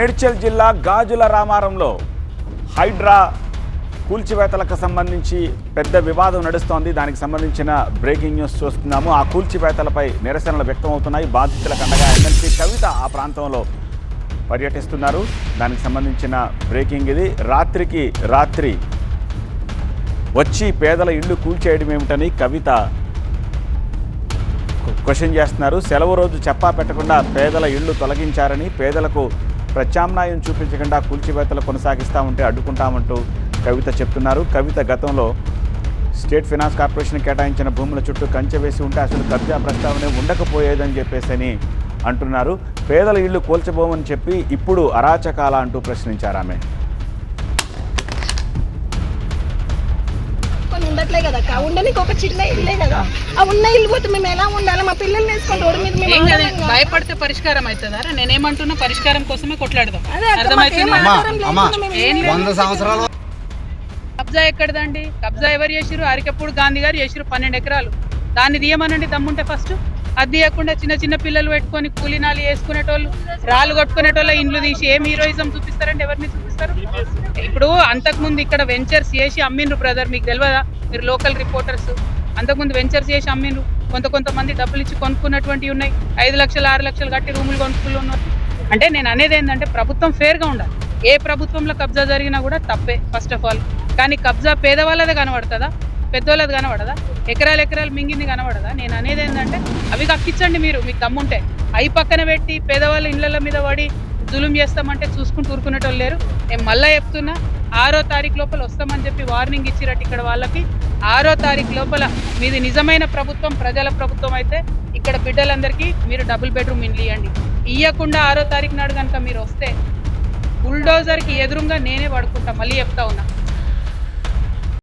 మేడ్చల్ జిల్లా గాజుల రామారంలో హైడ్రా కూల్చివేతలకు సంబంధించి పెద్ద వివాదం నడుస్తోంది. దానికి సంబంధించిన బ్రేకింగ్ న్యూస్ చూస్తున్నాము. ఆ కూల్చివేతలపై నిరసనలు వ్యక్తమవుతున్నాయి. బాధితులకు అండగా ఎమ్మెల్సీ కవిత ఆ ప్రాంతంలో పర్యటిస్తున్నారు. దానికి సంబంధించిన బ్రేకింగ్ ఇది. రాత్రికి రాత్రి వచ్చి పేదల ఇళ్లు కూల్చేయడం ఏమిటని కవిత క్వశ్చన్ చేస్తున్నారు. సెలవు రోజు చెప్పా పెట్టకుండా పేదల ఇళ్లు తొలగించారని, పేదలకు ప్రత్యామ్నాయం చూపించకుండా కూల్చివేతలు కొనసాగిస్తూ ఉంటే అడ్డుకుంటామంటూ కవిత చెప్తున్నారు. కవిత గతంలో స్టేట్ ఫైనాన్స్ కార్పొరేషన్ కేటాయించిన భూముల చుట్టూ కంచె వేసి ఉంటే అసలు కబ్జా ప్రస్తావనే ఉండకపోయేదని చెప్పేసి అంటున్నారు. పేదల ఇళ్లు కూల్చబోమని చెప్పి ఇప్పుడు అరాచకాల అంటూ ప్రశ్నించారు ఆమె. ఉండట్లే కదా ఉండడానికి ఒక చిన్న ఇల్లే కదా. ఆ ఉన్న ఇల్లు పోతే మేము ఎలా ఉండాలి? మా పిల్లల్ని వేసుకొని రోడ్డు మీద మేము భయపడితే పరిష్కారం అవుతుందా? నేనేమంటున్నా, పరిష్కారం కోసమే కొట్లాడదాం. కబ్జా ఎక్కడదండి? కబ్జా ఎవరు చేసిరు? అరికెప్పుడు గాంధీ గారు చేసిరు 12 ఎకరాలు. దాన్ని తీయమనండి దమ్ముంటే. ఫస్ట్ అది తీయకుండా చిన్న చిన్న పిల్లలు పెట్టుకొని కూలీనాలు వేసుకునేటోళ్ళు, రాళ్ళు కొట్టుకునేటోళ్ళ ఇండ్లు తీసి ఏం హీరోయిజం చూపిస్తారంటే ఎవరిని చూపిస్తారు? ఇప్పుడు అంతకుముందు ఇక్కడ వెంచర్స్ చేసి అమ్మిండ్రు బ్రదర్, మీకు తెలియదా? మీరు లోకల్ రిపోర్టర్స్. అంతకుముందు వెంచర్స్ చేసి అమ్మిండ్రు. కొంతమంది డబ్బులు ఇచ్చి కొనుక్కున్నటువంటివి ఉన్నాయి. 5 లక్షలు 6 లక్షలు కట్టి రూములు కొనుక్కున్నారు. అంటే నేను అనేది ఏంటంటే ప్రభుత్వం ఫేర్గా ఉండాలి. ఏ ప్రభుత్వంలో కబ్జా జరిగినా కూడా తప్పే ఫస్ట్ ఆఫ్ ఆల్. కానీ కబ్జా పేదవాళ్ళదే కనబడుతుందా? పెద్దోళ్ళది కనబడదా? ఎకరాలు మింగింది కనబడదా? నేను అనేది ఏంటంటే అవి కక్కించండి మీరు, మీకు దమ్ముంటే. అవి పక్కన పెట్టి పేదవాళ్ళ ఇళ్ళ మీద పడి జులుం చేస్తామంటే చూసుకుంటూ ఊరుకునేటోళ్ళు లేరు. నేను మళ్ళీ చెప్తున్నా, 6వ తారీఖు లోపల వస్తామని చెప్పి వార్నింగ్ ఇచ్చిరట్టు ఇక్కడ వాళ్ళకి. 6వ తారీఖు లోపల మీది నిజమైన ప్రభుత్వం, ప్రజల ప్రభుత్వం అయితే ఇక్కడ బిడ్డలందరికీ మీరు డబుల్ బెడ్రూమ్ ఇండ్లు ఇవ్వండి. ఇవ్వకుండా 6వ తారీఖు నాడు కనుక మీరు వస్తే బుల్డోజర్కి ఎదురుగా నేనే పడుకుంటా. మళ్ళీ చెప్తా ఉన్నా,